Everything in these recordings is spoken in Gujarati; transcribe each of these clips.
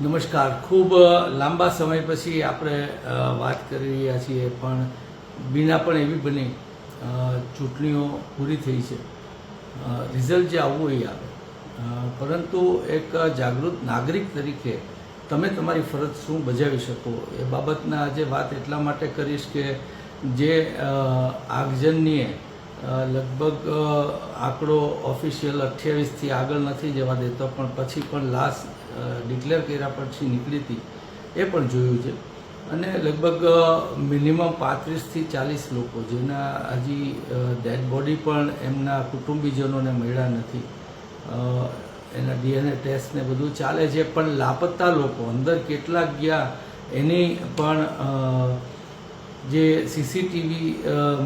નમસ્કાર. ખૂબ લાંબા સમય પછી આપણે વાત કરી રહ્યા છીએ, પણ બીના પણ એવી બની ચૂંટણીઓ પૂરી થઈ છે, રિઝલ્ટ જે આવવું એ આવે, પરંતુ એક જાગૃત નાગરિક તરીકે તમે તમારી ફરજ શું બજાવી શકો એ બાબતના આજે વાત એટલા માટે કરીશ કે જે આગજનીએ લગભગ આંકડો ઓફિશિયલ 28થી આગળ નથી જવા દેતો, પણ પછી પણ લાસ્ટ ડિક્લેર કર્યા પછી નીકળી હતી એ પણ જોયું છે. અને લગભગ મિનિમમ 35થી 40 લોકો જેના હજી ડેડ બોડી પણ એમના કુટુંબીજનોને મળ્યા નથી, એના DNA ટેસ્ટ ને બધું ચાલે છે, પણ લાપતા લોકો અંદર કેટલાક ગયા એની પણ જે CCTV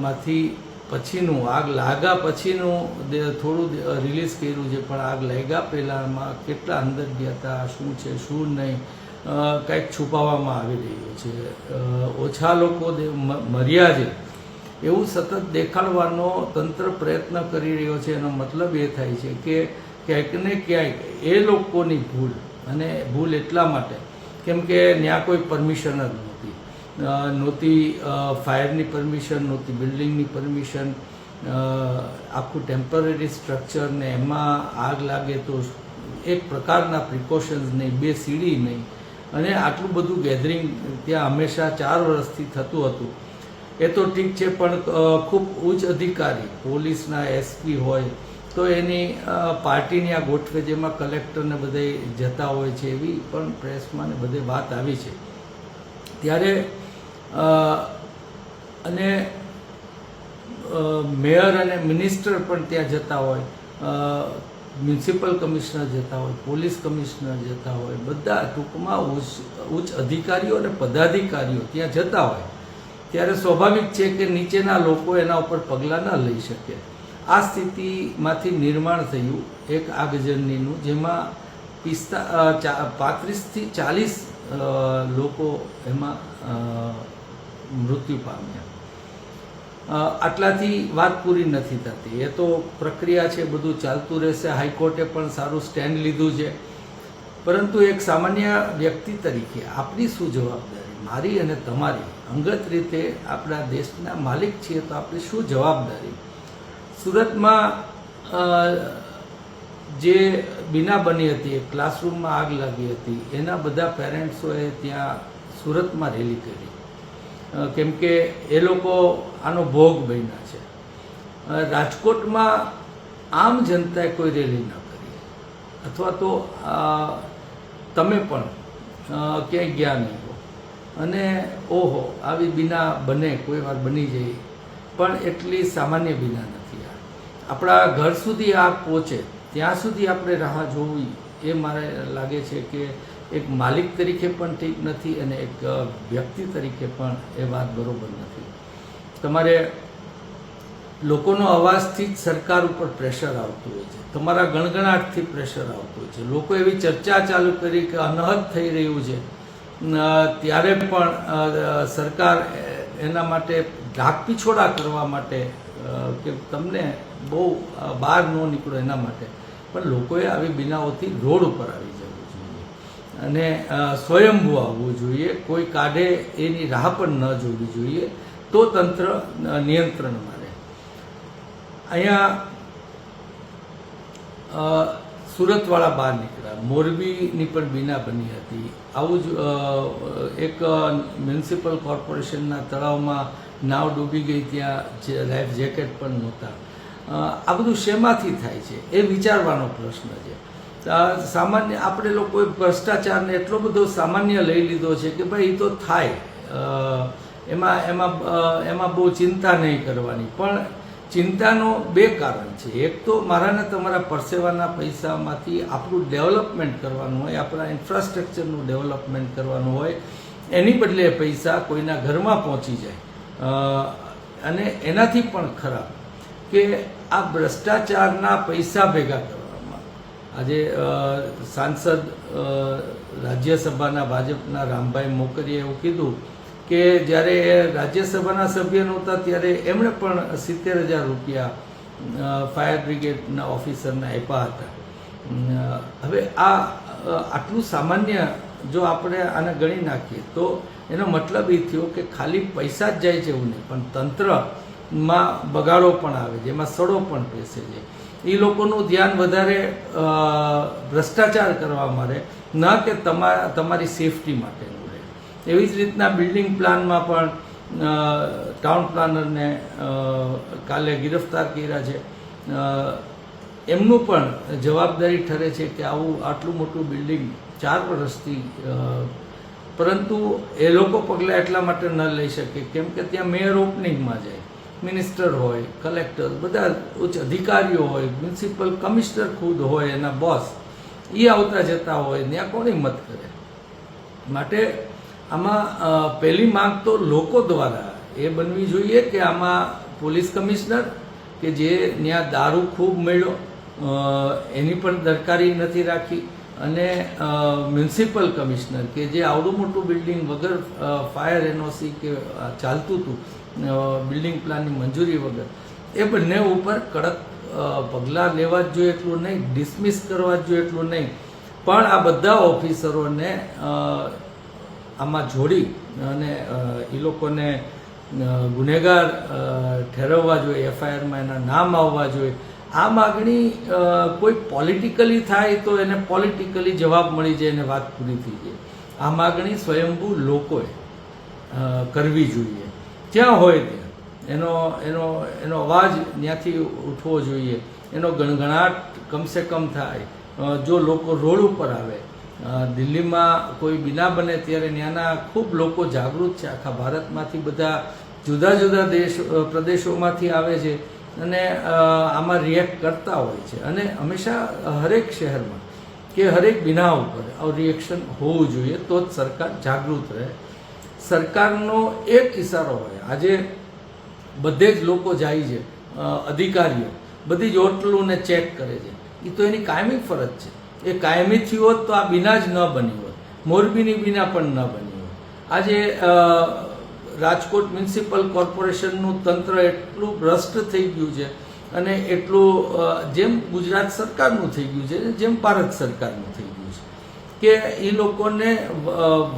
માંથી પછીનું આગ લાગ્યા પછીનું થોડું રિલીઝ કર્યું છે, પણ આગ લાગ્યા પહેલાંમાં કેટલા અંદર ગયા હતા, શું છે શું નહીં, કંઈક છુપાવવામાં આવી રહ્યું છે. ઓછા લોકો મર્યા છે એવું સતત દેખાડવાનો તંત્ર પ્રયત્ન કરી રહ્યો છે. એનો મતલબ એ થાય છે કે ક્યાંક ને ક્યાંક એ લોકોની ભૂલ, અને ભૂલ એટલા માટે કેમ કે ત્યાં કોઈ પરમિશન જ નહોતી, ફાયરની પરમિશન નહોતી, બિલ્ડિંગની પરમિશન, આખું ટેમ્પરરી સ્ટ્રક્ચર, ને એમાં આગ લાગે તો એક પ્રકારના પ્રિકોશન્સ નહીં, 2 સીડી નહીં, અને આટલું બધું ગેધરિંગ ત્યાં હંમેશા 4 વર્ષથી થતું હતું. એ તો ઠીક છે, પણ ખૂબ ઉચ્ચ અધિકારી પોલીસના SP હોય તો એની પાર્ટીની આ ગોઠવે, જેમાં કલેક્ટરને બધે જતા હોય છે, એવી પણ પ્રેસમાં ને બધે વાત આવી છે. ત્યારે અને મેયર અને મિનિસ્ટર પણ ત્યાં જતા હોય, મ્યુનિસિપલ કમિશનર જતા હોય, પોલીસ કમિશનર જતા હોય, બધા ટૂંકમાં ઉચ્ચ અધિકારીઓ અને પદાધિકારીઓ ત્યાં જતા હોય, ત્યારે સ્વાભાવિક છે કે નીચેના લોકો એના ઉપર પગલાં ન લઈ શકે. આ સ્થિતિમાંથી નિર્માણ થયું એક આગજનીનું, જેમાં 35થી 40 લોકો એમાં મૃત્યુ પામ્યા. આટલાથી વાત પૂરી નથી થતી, એ તો પ્રક્રિયા છે, બધું ચાલતું રહેશે. હાઈકોર્ટે પણ સારું સ્ટેન્ડ લીધું છે, પરંતુ એક સામાન્ય વ્યક્તિ તરીકે આપણી શું જવાબદારી, મારી અને તમારી અંગત રીતે આપણા દેશના માલિક છીએ તો આપણી શું જવાબદારી. સુરતમાં જે બીના બની હતી, એક ક્લાસરૂમમાં આગ લાગી હતી, એના બધા પેરેન્ટ્સોએ ત્યાં સુરતમાં રેલી કરી, કેમ કે એ લોકો આનો ભોગ બન્યા છે. રાજકોટમાં આમ જનતાએ કોઈ રેલી ન કરી, અથવા તો તમે પણ ક્યાંય ગયા નહીં હો, અને ઓહો આવી બીના બને, કોઈ વાર બની જાય, પણ એટલી સામાન્ય બીના નથી. આપણા ઘર સુધી આગ પહોંચે ત્યાં સુધી આપણે રાહ જોવી એ મારે લાગે છે કે એક માલિક તરીકે પણ ઠીક નથી, અને એક વ્યક્તિ તરીકે પણ એ વાત બરોબર નથી. તમારે લોકોનો અવાજથી જ સરકાર ઉપર પ્રેશર આવતું હોય છે, તમારા ગણગણાટથી પ્રેશર આવતું હોય છે. લોકો એવી ચર્ચા ચાલુ કરી કે અનહદ થઈ રહ્યું છે, ત્યારે પણ સરકાર એના માટે ઢાકપીછોડા કરવા માટે કે તમને બહુ બહાર ન નીકળો એના માટે, પણ લોકોએ આવી બીનાઓથી રોડ ઉપર આવી જવું જોઈએ, અને સ્વયંભૂ આવવું જોઈએ. કોઈ કાઢે એની રાહ પણ ન જોવી જોઈએ, તો તંત્ર નિયંત્રણમાં રહે. અહીંયા સુરતવાળા બહાર નીકળ્યા, મોરબીની પણ બીના બની હતી. આવું જ એક મ્યુનિસિપલ કોર્પોરેશનના તળાવમાં નાવ ડૂબી ગઈ, ત્યાં લાઈફ જેકેટ પણ નહોતા. આ બધું શેમાંથી થાય છે એ વિચારવાનો પ્રશ્ન છે. સામાન્ય આપણે લોકોએ ભ્રષ્ટાચારને એટલો બધો સામાન્ય લઈ લીધો છે કે ભાઈ એ તો થાય, એમાં બહુ ચિંતા નહીં કરવાની. પણ ચિંતાનો 2 કારણ છે. એક તો મારા ને તમારા પરસેવાના પૈસામાંથી આપણું ડેવલપમેન્ટ કરવાનું હોય, આપણા ઇન્ફ્રાસ્ટ્રક્ચરનું ડેવલપમેન્ટ કરવાનું હોય, એની બદલે પૈસા કોઈના ઘરમાં પહોંચી જાય. અને એનાથી પણ ખરાબ કે આ ભ્રષ્ટાચારના પૈસા ભેગા કરવામાં, આજે સાંસદ રાજ્યસભાના ભાજપના રામભાઈ મોકરીએ એવું કીધું કે જ્યારે રાજ્યસભાના સભ્ય નહોતા ત્યારે એમણે પણ 70,000 રૂપિયા ફાયર બ્રિગેડના ઓફિસરને આપ્યા હતા. હવે આ આટલું સામાન્ય જો આપણે આને ગણી નાખીએ તો એનો મતલબ એ થયો કે ખાલી પૈસા જ જાય છે એવું નહીં, પણ તંત્રમાં બગાડો પણ આવે છે, એમાં સડો પણ પેસે છે. એ લોકોનું ધ્યાન વધારે ભ્રષ્ટાચાર કરવામાં રહે, ન કે તમારી સેફટી માટેનું રહે. એવી જ રીતના બિલ્ડિંગ પ્લાનમાં પણ ટાઉન પ્લાનરને કાલે ગિરફ્તાર કર્યા છે. એમનું પણ જવાબદારી ઠરે છે કે આટલું મોટું બિલ્ડિંગ 4 વર્ષથી, પરંતુ એ લોકો પગલાં એટલા માટે ન લઈ શકે કેમ કે ત્યાં મેયર ઓપનિંગમાં જાય, મિનિસ્ટર હોય, કલેક્ટર, બધા ઉચ્ચ અધિકારીઓ હોય, મ્યુનિસિપલ કમિશનર ખુદ હોય, એના બોસ, એ આવતા જતા હોય, ત્યાં કોણ હિંમત કરે. માટે આમાં પહેલી માંગ તો લોકો દ્વારા એ બનવી જોઈએ કે આમાં પોલીસ કમિશનર કે જે ત્યાં દારૂ ખૂબ મળ્યો એની પણ દરકારી નથી રાખી, અને મ્યુનિસિપલ કમિશનર કે જે આવડું મોટું બિલ્ડિંગ વગર ફાયર એનઓસી કે ચાલતું હતું બિલ્ડિંગ પ્લાનની મંજૂરી વગર, એ બંને ઉપર કડક પગલાં લેવા જ જોઈએ એટલું નહીં, ડિસમિસ કરવા જ જોઈએ એટલું નહીં, પણ આ બધા ઓફિસરોને આમાં જોડી અને એ લોકોને ગુનેગાર ઠેરવવા જોઈએ, એફઆઈઆરમાં એના નામ આવવા જોઈએ. આ માગણી કોઈ પોલિટિકલી થાય તો એને પોલિટિકલી જવાબ મળી જાય અને વાત પૂરી થઈ જાય. આ માગણી સ્વયંભૂ લોકોએ કરવી જોઈએ, જ્યાં હોય ત્યાં એનો અવાજ ત્યાંથી ઉઠવો જોઈએ, એનો ગણગણાટ કમસે કમ થાય. જો લોકો રોડ ઉપર આવે, દિલ્હીમાં કોઈ બીના બને ત્યારે ત્યાંના ખૂબ લોકો જાગૃત છે, આખા ભારતમાંથી બધા જુદા જુદા પ્રદેશોમાંથી આવે છે અને આમાં રિએક્ટ કરતા હોય છે, અને હંમેશા હરેક શહેરમાં કે હરેક બીના ઉપર આવું રિએક્શન હોવું જોઈએ, તો જ સરકાર જાગૃત રહે. સરકારનો એક ઇશારો હોય, આજે બધે જ લોકો જાય છે, અધિકારીઓ બધી જ હોટલોને ચેક કરે છે, એ તો એની કાયમી ફરજ છે. એ કાયમી થયું હોત તો આ બીના જ ન બની હોત, મોરબીની બીના પણ ન બની હોત. આજે રાજકોટ મ્યુનિસિપલ કોર્પોરેશનનું તંત્ર એટલું ભ્રષ્ટ થઈ ગયું છે અને એટલું જેમ ગુજરાત સરકારનું થઈ ગયું છે, જેમ ભારત સરકારનું થઈ ગયું છે, કે એ લોકોને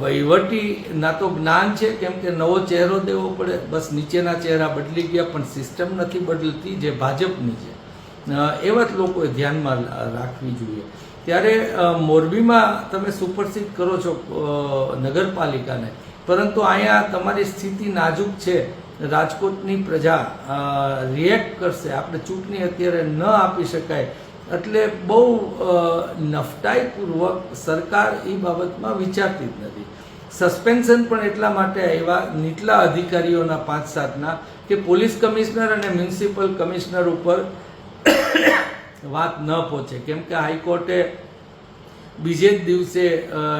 વહીવટી ના તો જ્ઞાન છે, કેમ કે નવો ચહેરો દેવો પડે, બસ નીચેના ચહેરા બદલી ગયા પણ સિસ્ટમ નથી બદલતી જે ભાજપની છે. એવા જ લોકોએ ધ્યાનમાં રાખવી જોઈએ. ત્યારે મોરબીમાં તમે સુપરસીડ કરો છો નગરપાલિકાને, પરંતુ અહીંયા તમારી સ્થિતિ નાજુક છે, રાજકોટની પ્રજા રિએક્ટ કરશે, આપણે ચૂંટણી અત્યારે ન આપી શકાય, એટલે બહુ નફટાઈપૂર્વક સરકાર એ બાબતમાં વિચારતી જ નથી. સસ્પેન્શન પણ એટલા માટે આવ્યા નીચલા અધિકારીઓના 5-7ના કે પોલીસ કમિશનર અને મ્યુનિસિપલ કમિશનર ઉપર વાત ન પહોંચે, કેમ કે હાઈકોર્ટે બીજે જ દિવસે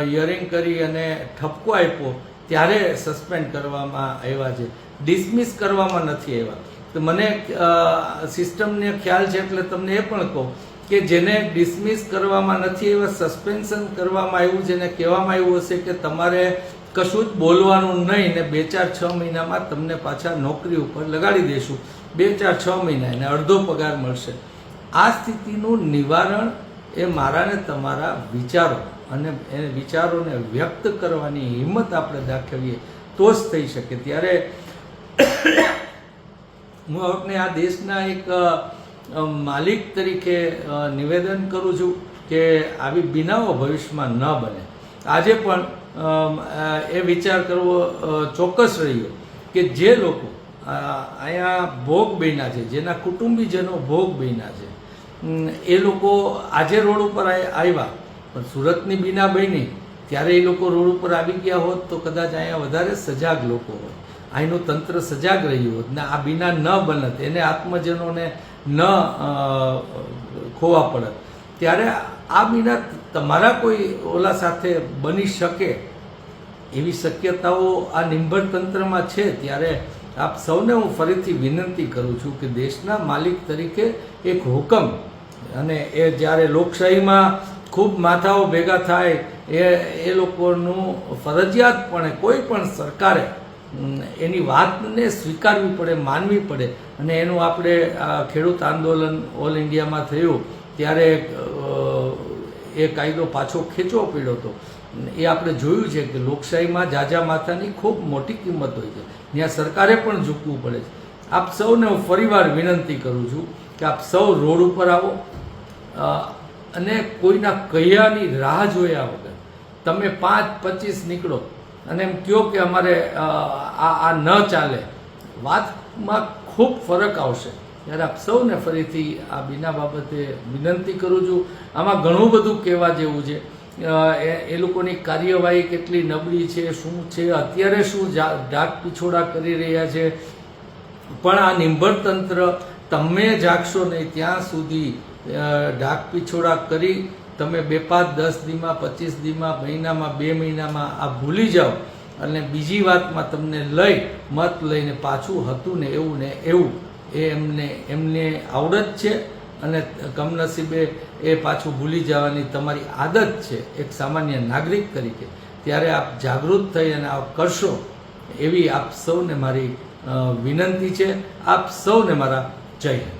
હિયરિંગ કરી અને ઠપકો આપ્યો ત્યારે સસ્પેન્ડ કરવામાં આવ્યા છે, ડિસમિસ કરવામાં નથી આવ્યા. તો મને સિસ્ટમને ખ્યાલ છે એટલે તમને એ પણ કહું કે જેને ડિસમિસ કરવામાં નથી આવ્યા, સસ્પેન્શન કરવામાં આવ્યું છે, એને કહેવામાં આવ્યું હશે કે તમારે કશું જ બોલવાનું નહીં ને 2-4-6 મહિનામાં તમને પાછા નોકરી ઉપર લગાડી દઈશું, 2-4-6 મહિના એને અડધો પગાર મળશે. આ સ્થિતિનું નિવારણ એ મારા ને તમારા વિચારો અને એ વિચારોને વ્યક્ત કરવાની હિંમત આપણે દાખવીએ તો જ થઈ શકે. ત્યારે હું આપને આ દેશના એક માલિક તરીકે નિવેદન કરું છું કે આવી બીનાઓ ભવિષ્યમાં ન બને. આજે પણ એ વિચાર કરવો ચોક્કસ રહ્યો કે જે લોકો અહીંયા ભોગ બન્યા છે, જેના કુટુંબીજનો ભોગ બન્યા છે, એ લોકો આજે રોડ ઉપર આવ્યા, પણ સુરતની બીના બની ત્યારે એ લોકો રોડ ઉપર આવી ગયા હોત તો કદાચ અહીંયા વધારે સજાગ લોકો હોત, અહીંનું તંત્ર સજાગ રહ્યું હોત ને આ બીના ન બનત, એને આત્મજનોને ન ખોવા પડત. ત્યારે આ બીના તમારા કોઈ ઓલા સાથે બની શકે એવી શક્યતાઓ આ નિંભર તંત્રમાં છે. ત્યારે આપ સૌને હું ફરીથી વિનંતી કરું છું કે દેશના માલિક તરીકે એક હુકમ, અને એ જ્યારે લોકશાહીમાં ખૂબ માથાઓ ભેગા થાય એ લોકોનું ફરજિયાતપણે કોઈ પણ સરકારે એની વાતને સ્વીકારવી પડે, માનવી પડે. અને એનું આપણે ખેડૂત આંદોલન ઓલ ઇન્ડિયામાં થયું ત્યારે એ કાયદો પાછો ખેંચવો પડ્યો હતો, એ આપણે જોયું છે કે લોકશાહીમાં જાજા માથાની ખૂબ મોટી કિંમત હોય છે, ત્યાં સરકારે પણ ઝૂકવું પડે છે. આપ સૌને હું ફરીવાર વિનંતી કરું છું કે આપ સૌ રોડ ઉપર આવો અને કોઈના કહેવાની રાહ જોયા વગર તમે 5-25 નીકળો અને એમ કહો કે અમારે આ ન ચાલે, વાતમાં ખૂબ ફરક આવશે. ત્યારે આપ સૌને ફરીથી આ બીના બાબતે વિનંતી કરું છું. આમાં ઘણું બધું કહેવા જેવું છે. એ લોકોની કાર્યવાહી કેટલી નબળી છે, શું છે, અત્યારે શું ડાક પીછોડા કરી રહ્યા છે, પણ આ નિંભર તંત્ર તમે જાગશો નહીં ત્યાં સુધી ડાક પીછોડા કરી તમે 2-5-10 દીમાં, 25 દીમાં, મહિનામાં, 2 મહિનામાં આ ભૂલી જાઓ અને બીજી વાતમાં તમને મત લઈને પાછું હતું ને એવું એ એમને આવડત છે અને કમનસીબે એ પાછું ભૂલી જવાની તમારી આદત છે એક સામાન્ય નાગરિક તરીકે. ત્યારે આપ જાગૃત થઈ અને આપ કરશો એવી આપ સૌને મારી વિનંતી છે. આપ સૌને મારા જય હિન્દ.